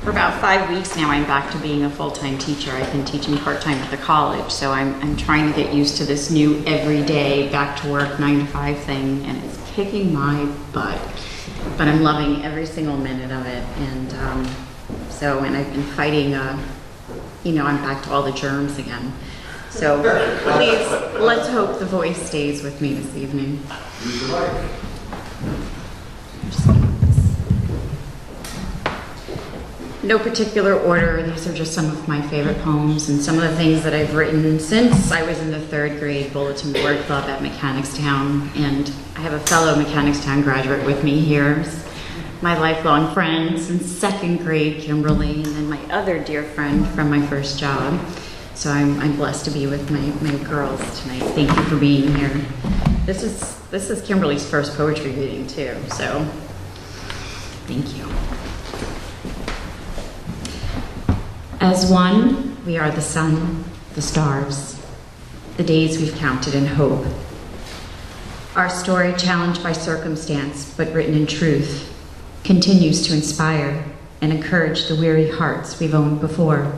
For about 5 weeks now, I'm back to being a full-time teacher. I've been teaching part-time at the college, so I'm trying to get used to this new everyday back to work 9 to 5 thing, and it's kicking my butt. But I'm loving every single minute of it, and and I've been fighting, I'm back to all the germs again. So please, let's hope the voice stays with me this evening. No particular order, these are just some of my favorite poems and some of the things that I've written since I was in the 3rd grade bulletin board club at Mechanicstown, and I have a fellow Mechanicstown graduate with me here, my lifelong friend since 2nd grade, Kimberly, and then my other dear friend from my first job. So I'm blessed to be with my girls tonight. Thank you for being here. This is Kimberly's first poetry reading too, so thank you. As one, we are the sun, the stars, the days we've counted in hope. Our story, challenged by circumstance, but written in truth, continues to inspire and encourage the weary hearts we've owned before.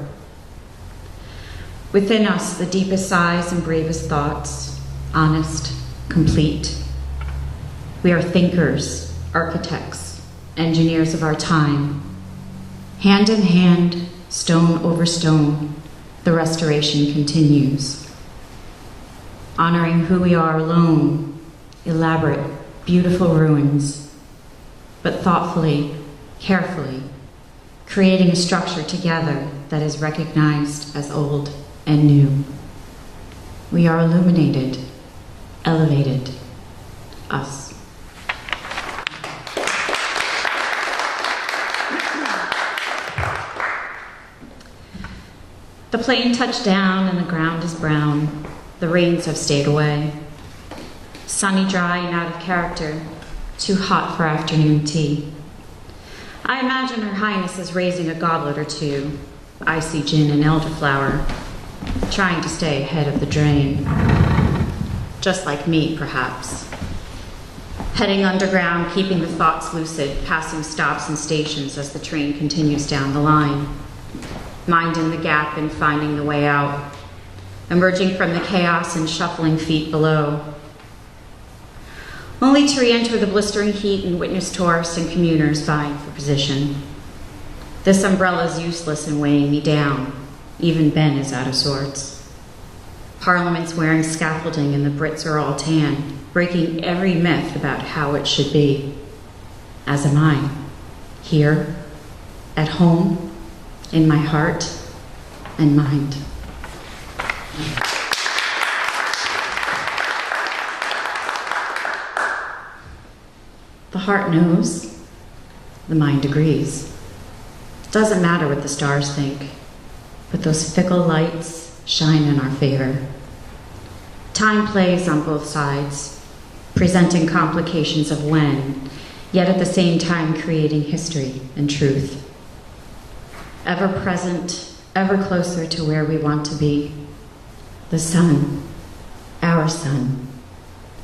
Within us, the deepest sighs and bravest thoughts, honest, complete. We are thinkers, architects, engineers of our time. Hand in hand, stone over stone, the restoration continues. Honoring who we are alone, elaborate, beautiful ruins, but thoughtfully, carefully, creating a structure together that is recognized as old and new. We are illuminated, elevated, us. The plane touched down and the ground is brown. The rains have stayed away. Sunny, dry, and out of character. Too hot for afternoon tea. I imagine Her Highness is raising a goblet or two, icy gin and elderflower, trying to stay ahead of the drain. Just like me, perhaps. Heading underground, keeping the thoughts lucid, passing stops and stations as the train continues down the line. Minding the gap and finding the way out, emerging from the chaos and shuffling feet below, only to re-enter the blistering heat and witness tourists and commuters vying for position. This umbrella's useless in weighing me down. Even Ben is out of sorts. Parliament's wearing scaffolding and the Brits are all tan, breaking every myth about how it should be. As am I, here, at home, in my heart and mind. The heart knows, the mind agrees. It doesn't matter what the stars think, but those fickle lights shine in our favor. Time plays on both sides, presenting complications of when, yet at the same time creating history and truth. Ever present, ever closer to where we want to be. The sun, our sun,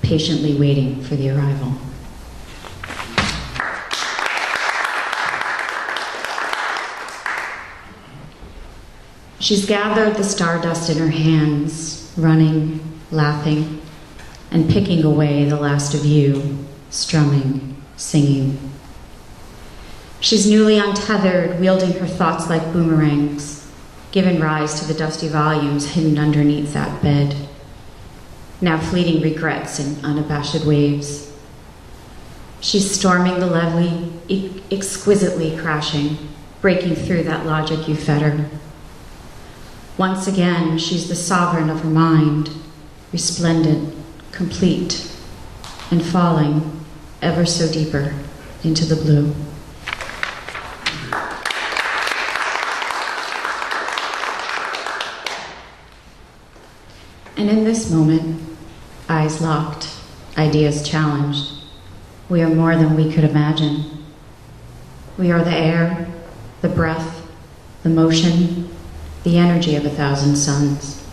patiently waiting for the arrival. She's gathered the stardust in her hands, running, laughing, and picking away the last of you, strumming, singing. She's newly untethered, wielding her thoughts like boomerangs, given rise to the dusty volumes hidden underneath that bed. Now fleeting regrets in unabashed waves. She's storming the levee, exquisitely crashing, breaking through that logic you fetter. Once again, she's the sovereign of her mind, resplendent, complete, and falling ever so deeper into the blue. And in this moment, eyes locked, ideas challenged, we are more than we could imagine. We are the air, the breath, the motion, the energy of 1,000 suns.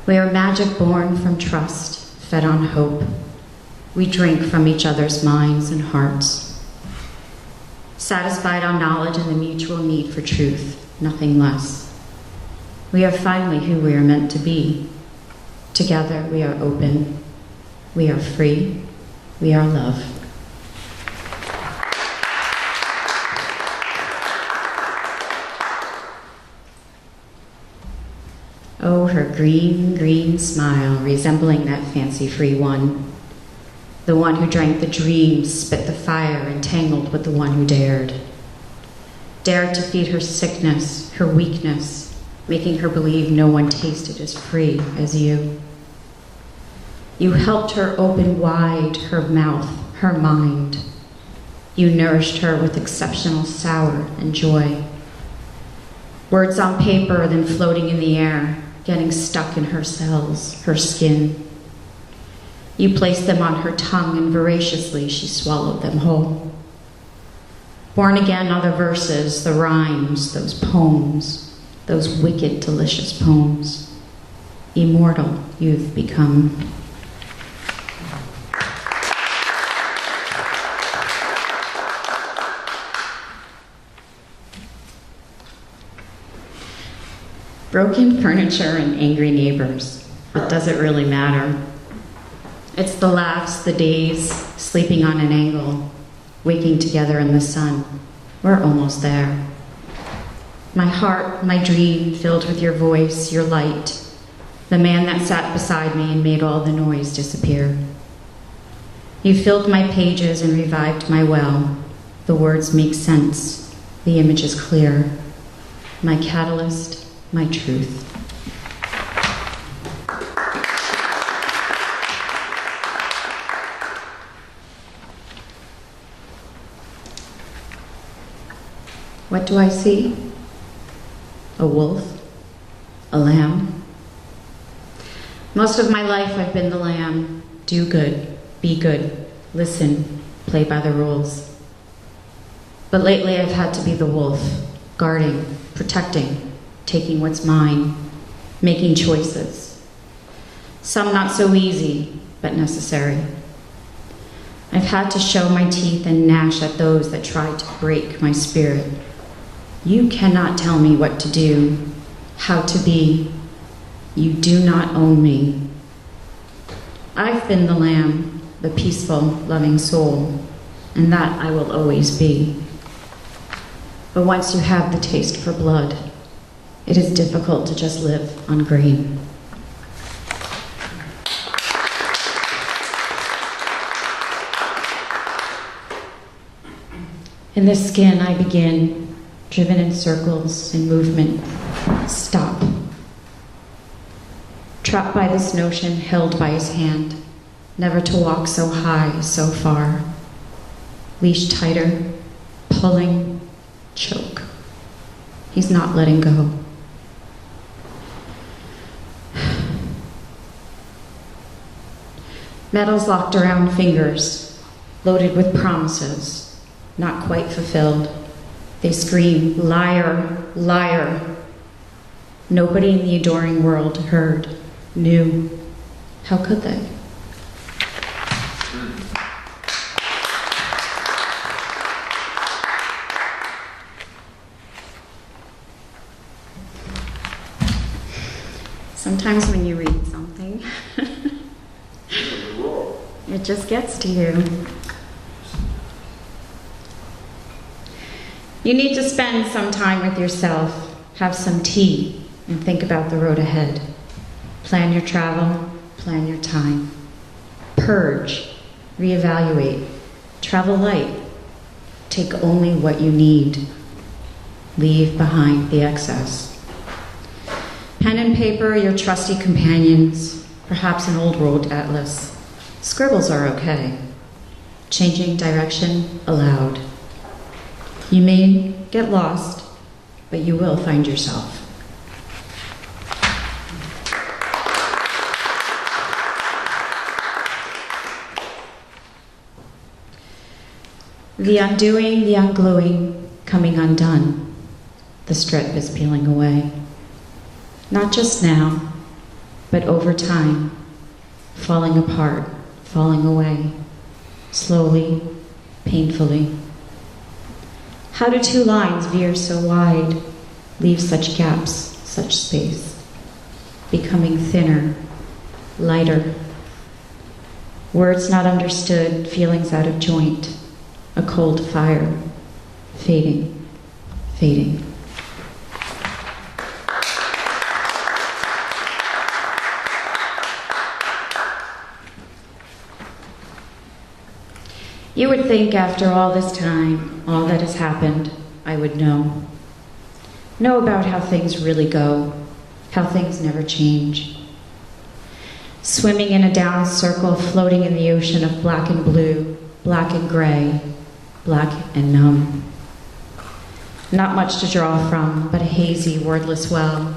We are magic born from trust, fed on hope. We drink from each other's minds and hearts. satisfied on knowledge and the mutual need for truth, nothing less. We are finally who we are meant to be. Together we are open, we are free, we are love. Oh, her green, green smile, resembling that fancy-free one. The one who drank the dreams, spit the fire, entangled with the one who dared. Dared to feed her sickness, her weakness, making her believe no one tasted as free as you. You helped her open wide her mouth, her mind. You nourished her with exceptional sour and joy. Words on paper, then floating in the air, getting stuck in her cells, her skin. You placed them on her tongue, and voraciously she swallowed them whole. Born again are the verses, the rhymes, those poems, those wicked, delicious poems. Immortal you've become. Broken furniture and angry neighbors, but does it really matter? It's the laughs, the days, sleeping on an angle, waking together in the sun. We're almost there. My heart, my dream, filled with your voice, your light, the man that sat beside me and made all the noise disappear. You filled my pages and revived my well. The words make sense, the image is clear. My catalyst, my truth. What do I see? A wolf? A lamb? Most of my life I've been the lamb. Do good, be good, listen, play by the rules. But lately I've had to be the wolf, guarding, protecting, taking what's mine, making choices. Some not so easy, but necessary. I've had to show my teeth and gnash at those that tried to break my spirit. You cannot tell me what to do, how to be. You do not own me. I've been the lamb, the peaceful, loving soul, and that I will always be. But once you have the taste for blood, it is difficult to just live on green. In this skin I begin, driven in circles, in movement, stop. Trapped by this notion, held by his hand, never to walk so high, so far. Leash tighter, pulling, choke. He's not letting go. Metals locked around fingers, loaded with promises, not quite fulfilled. They scream, liar, liar. Nobody in the adoring world heard, knew. How could they? Sometimes when you read something, it just gets to you. You need to spend some time with yourself, have some tea, and think about the road ahead. Plan your travel, plan your time. Purge, reevaluate, travel light. Take only what you need. Leave behind the excess. Pen and paper, your trusty companions, perhaps an old world atlas. Scribbles are okay. Changing direction allowed. You may get lost, but you will find yourself. The undoing, the ungluing, coming undone. The strip is peeling away. Not just now, but over time, falling apart, falling away, slowly, painfully. How do two lines veer so wide, leave such gaps, such space, becoming thinner, lighter? Words not understood, feelings out of joint, a cold fire, fading, fading. You would think after all this time, all that has happened, I would know. Know about how things really go, how things never change. Swimming in a down circle, floating in the ocean of black and blue, black and gray, black and numb. Not much to draw from, but a hazy, wordless well.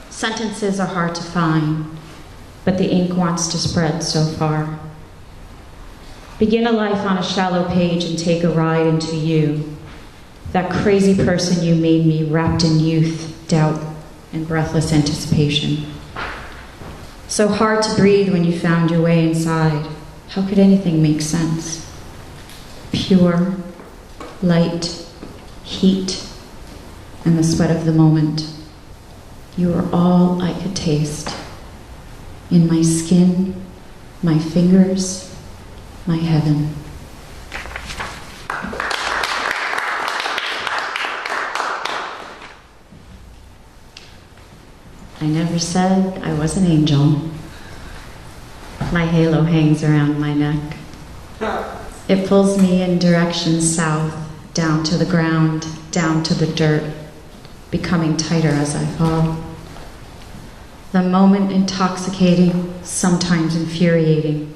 Sentences are hard to find, but the ink wants to spread so far. Begin a life on a shallow page and take a ride into you, that crazy person you made me, wrapped in youth, doubt, and breathless anticipation. So hard to breathe when you found your way inside. How could anything make sense? Pure, light, heat, and the sweat of the moment. You were all I could taste. In my skin, my fingers, my heaven. I never said I was an angel. My halo hangs around my neck. It pulls me in directions south, down to the ground, down to the dirt, becoming tighter as I fall. The moment intoxicating, sometimes infuriating,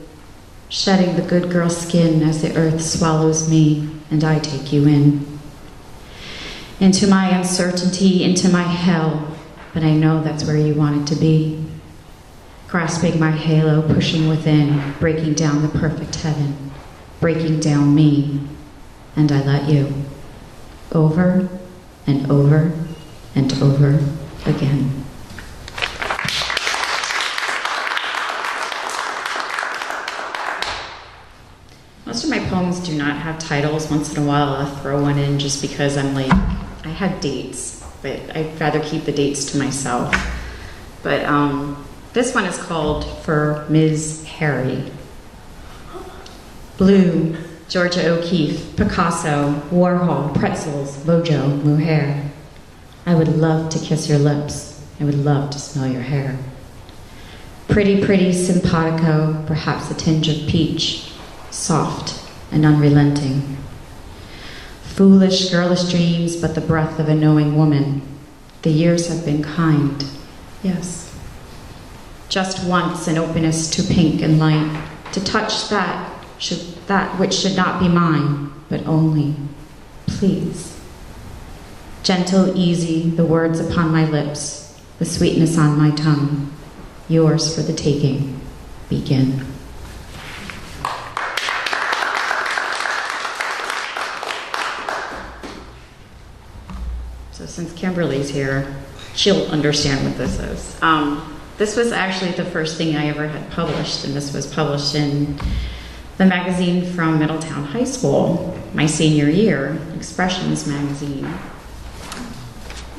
shedding the good girl skin as the earth swallows me and I take you in. Into my uncertainty, into my hell, but I know that's where you want it to be. Grasping my halo, pushing within, breaking down the perfect heaven, breaking down me, and I let you. Over and over and over again. Most of my poems do not have titles. Once in a while I'll throw one in just because I'm like, I have dates, but I'd rather keep the dates to myself. But this one is called For Ms. Harry. Blue, Georgia O'Keeffe, Picasso, Warhol, pretzels, Bojo, mohair. I would love to kiss your lips. I would love to smell your hair. Pretty, pretty simpatico, perhaps a tinge of peach. Soft and unrelenting. Foolish, girlish dreams, but the breath of a knowing woman. The years have been kind, yes. Just once an openness to pink and light, to touch that which should not be mine, but only, please. Gentle, easy, the words upon my lips, the sweetness on my tongue. Yours for the taking, begin. So since Kimberly's here, she'll understand what this is. This was actually the first thing I ever had published, and this was published in the magazine from Middletown High School, my senior year, Expressions magazine.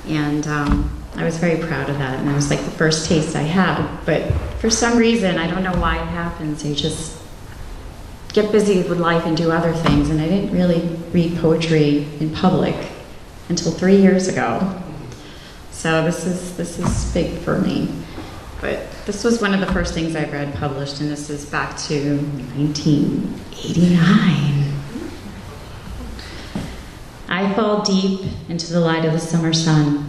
And I was very proud of that, and it was like the first taste I had. But for some reason, I don't know why it happens, I just get busy with life and do other things, and I didn't really read poetry in public until 3 years ago. So this is big for me. But this was one of the first things I read published, and this is back to 1989. I fall deep into the light of the summer sun,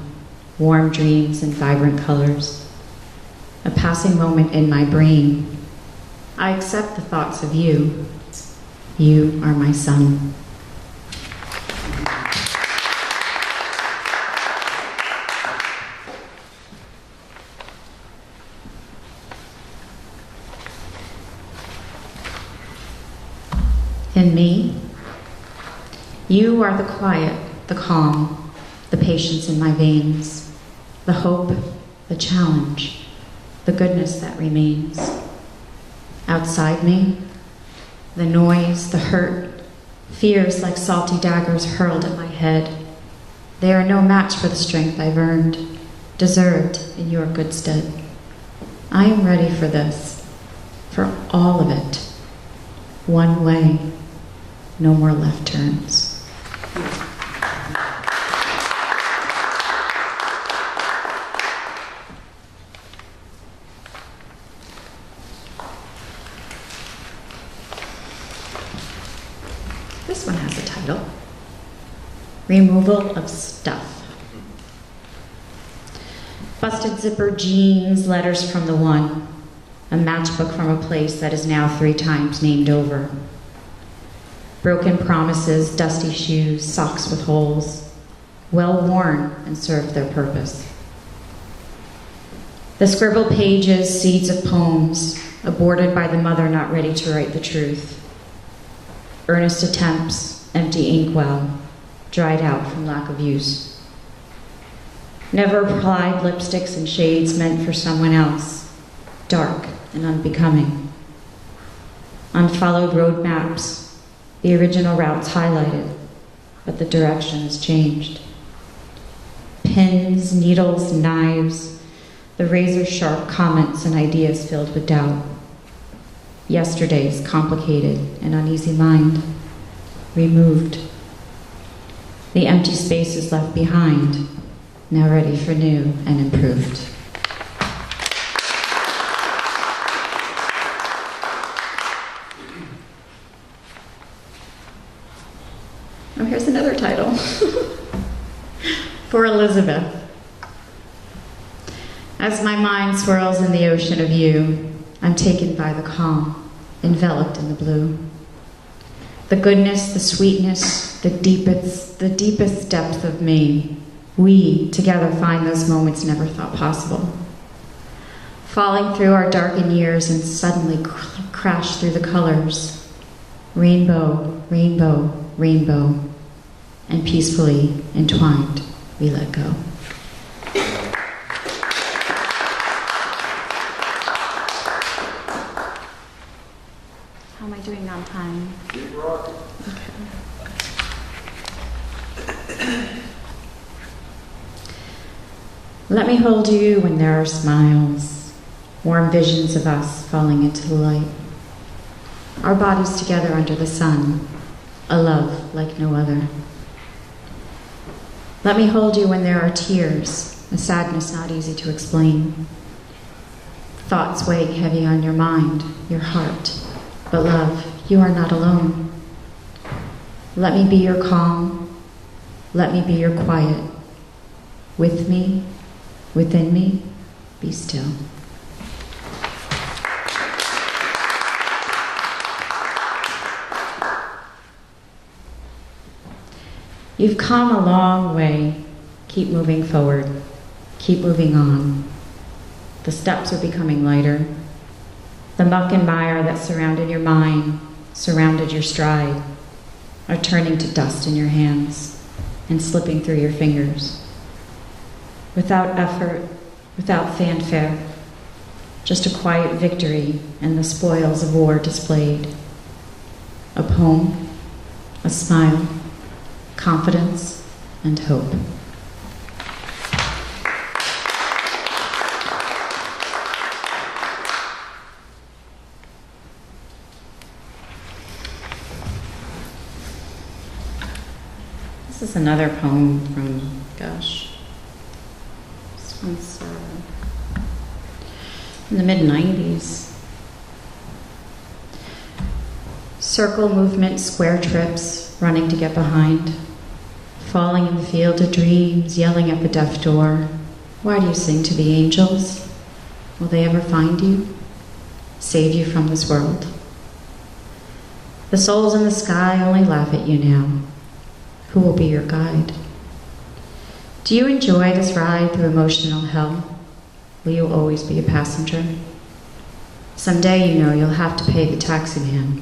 warm dreams and vibrant colors. A passing moment in my brain. I accept the thoughts of you. You are my sun. In me, you are the quiet, the calm, the patience in my veins, the hope, the challenge, the goodness that remains. Outside me, the noise, the hurt, Fears like salty daggers hurled at my head. They are no match for the strength I've earned, deserved in your good stead. I am ready for this, for all of it. One way, no more left turns. This one has a title. Removal of Stuff. Busted zipper jeans, letters from the one. A matchbook from a place that is now 3 times named over. Broken promises, dusty shoes, socks with holes. Well worn and served their purpose. The scribbled pages, seeds of poems, aborted by the mother not ready to write the truth. Earnest attempts, empty inkwell, dried out from lack of use. Never applied lipsticks and shades meant for someone else, dark and unbecoming. Unfollowed road maps, the original routes highlighted, but the direction has changed. Pins, needles, knives, the razor-sharp comments and ideas filled with doubt. Yesterday's complicated and uneasy mind, removed. The empty spaces left behind, now ready for new and improved. Oh, here's another title. For Elizabeth. As my mind swirls in the ocean of you, I'm taken by the calm, enveloped in the blue. The goodness, the sweetness, the deepest depth of me, we together find those moments never thought possible. Falling through our darkened years and suddenly crash through the colors. Rainbow, rainbow, rainbow. And peacefully entwined, we let go. How am I doing on time? Keep rocking. Okay. Let me hold you when there are smiles, warm visions of us falling into the light. Our bodies together under the sun, a love like no other. Let me hold you when there are tears, a sadness not easy to explain. Thoughts weighing heavy on your mind, your heart. But love, you are not alone. Let me be your calm. Let me be your quiet. With me, within me, be still. You've come a long way. Keep moving forward. Keep moving on. The steps are becoming lighter. The muck and mire that surrounded your mind, surrounded your stride, are turning to dust in your hands and slipping through your fingers. Without effort, without fanfare, just a quiet victory and the spoils of war displayed. A poem, a smile, confidence, and hope. This is another poem from, this one's in the mid-90s. Circle movement, square trips, running to get behind. Falling in the field of dreams, yelling at the deaf door. Why do you sing to the angels? Will they ever find you? Save you from this world? The souls in the sky only laugh at you now. Who will be your guide? Do you enjoy this ride through emotional hell? Will you always be a passenger? Someday you know you'll have to pay the taxi man.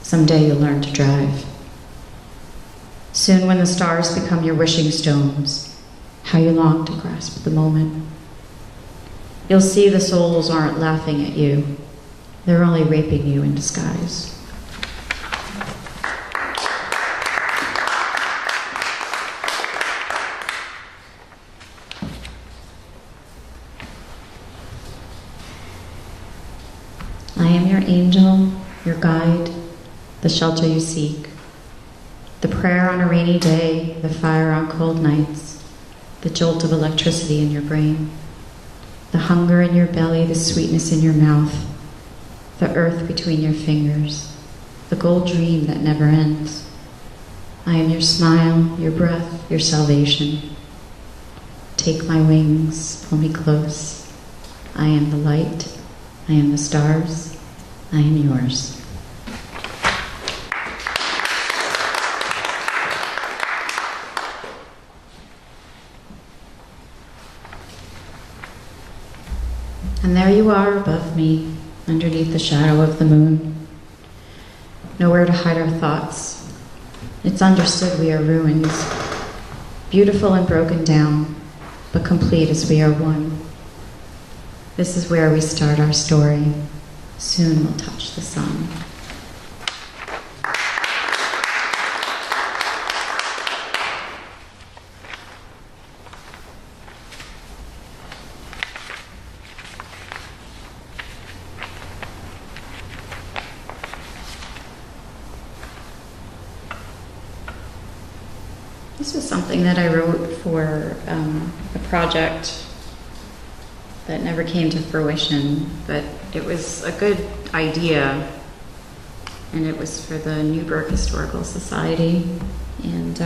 Someday you'll learn to drive. Soon when the stars become your wishing stones, how you long to grasp the moment. You'll see the souls aren't laughing at you. They're only raping you in disguise. I am your angel, your guide, the shelter you seek, the prayer on a rainy day, the fire on cold nights, the jolt of electricity in your brain, the hunger in your belly, the sweetness in your mouth, the earth between your fingers, the gold dream that never ends. I am your smile, your breath, your salvation. Take my wings, pull me close. I am the light, I am the stars, I am yours. And there you are above me, underneath the shadow of the moon. Nowhere to hide our thoughts. It's understood we are ruins, beautiful and broken down, but complete as we are one. This is where we start our story. Soon we'll touch the sun. This was something that I wrote for a project that never came to fruition, but it was a good idea, and it was for the Newburgh Historical Society, and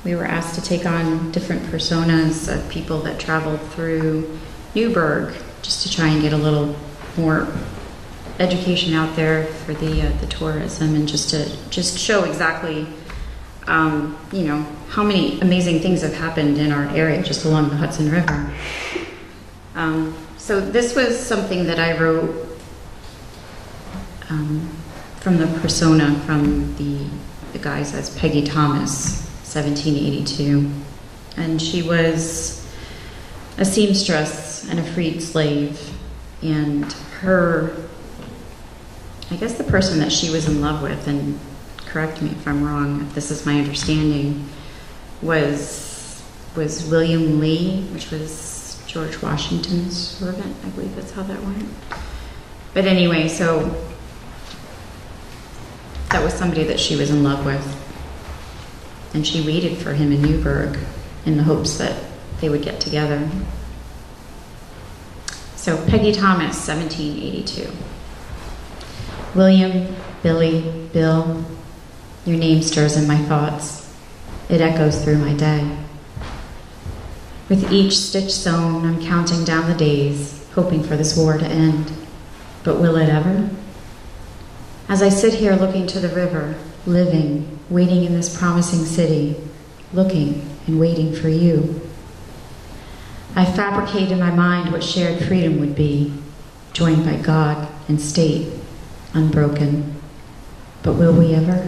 we were asked to take on different personas of people that traveled through Newburgh, just to try and get a little more education out there for the tourism, and just to show exactly how many amazing things have happened in our area just along the Hudson River. So this was something that I wrote from the persona from the guise as Peggy Thomas, 1782. And she was a seamstress and a freed slave. And I guess the person that she was in love with, and correct me if I'm wrong, if this is my understanding, was William Lee, which was George Washington's servant. I believe that's how that went. But anyway, so that was somebody that she was in love with. And she waited for him in Newburgh in the hopes that they would get together. So Peggy Thomas, 1782. William, Billy, Bill, your name stirs in my thoughts. It echoes through my day. With each stitch sewn, I'm counting down the days, hoping for this war to end. But will it ever? As I sit here looking to the river, living, waiting in this promising city, looking and waiting for you, I fabricate in my mind what shared freedom would be, joined by God and state, unbroken. But will we ever?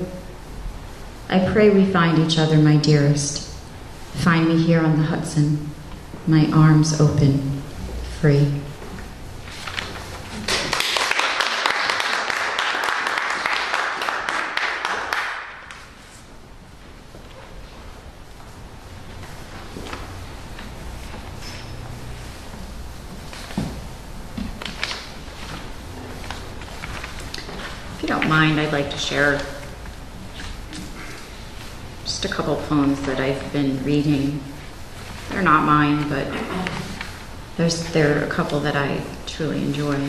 I pray we find each other, my dearest. Find me here on the Hudson, my arms open, free. If you don't mind, I'd like to share just a couple poems that I've been reading. They're not mine, but there are a couple that I truly enjoy.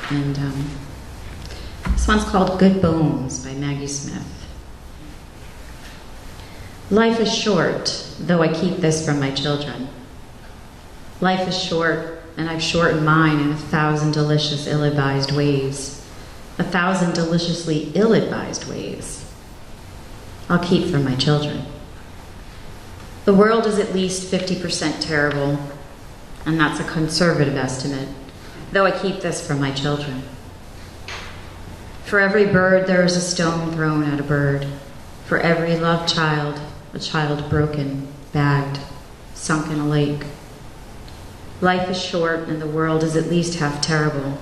And this one's called Good Bones by Maggie Smith. Life is short, though I keep this from my children. Life is short, and I've shortened mine in 1,000 delicious ill-advised ways. 1,000 deliciously ill-advised ways. I'll keep from my children. The world is at least 50% terrible, and that's a conservative estimate, though I keep this from my children. For every bird, there is a stone thrown at a bird. For every loved child, a child broken, bagged, sunk in a lake. Life is short, and the world is at least half terrible.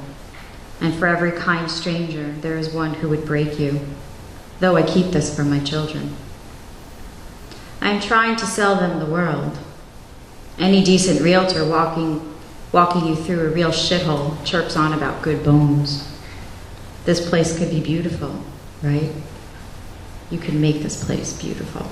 And for every kind stranger, there is one who would break you, though I keep this from my children. I am trying to sell them the world. Any decent realtor walking you through a real shithole, chirps on about good bones. This place could be beautiful, right? You could make this place beautiful.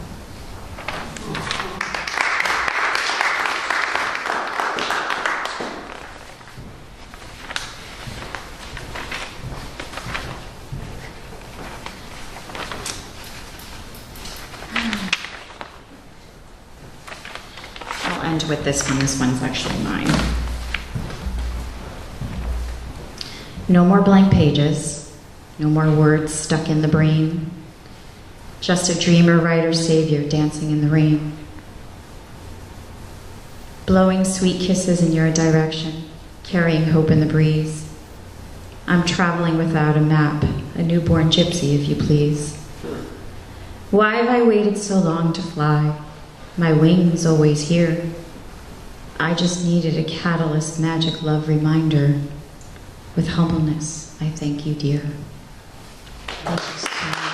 I'll end with this one. This one's actually mine. No more blank pages, no more words stuck in the brain. Just a dreamer, writer, savior dancing in the rain. Blowing sweet kisses in your direction, carrying hope in the breeze. I'm traveling without a map, a newborn gypsy, if you please. Why have I waited so long to fly? My wings always here. I just needed a catalyst, magic love reminder. With humbleness, I thank you, dear. Thank you so much.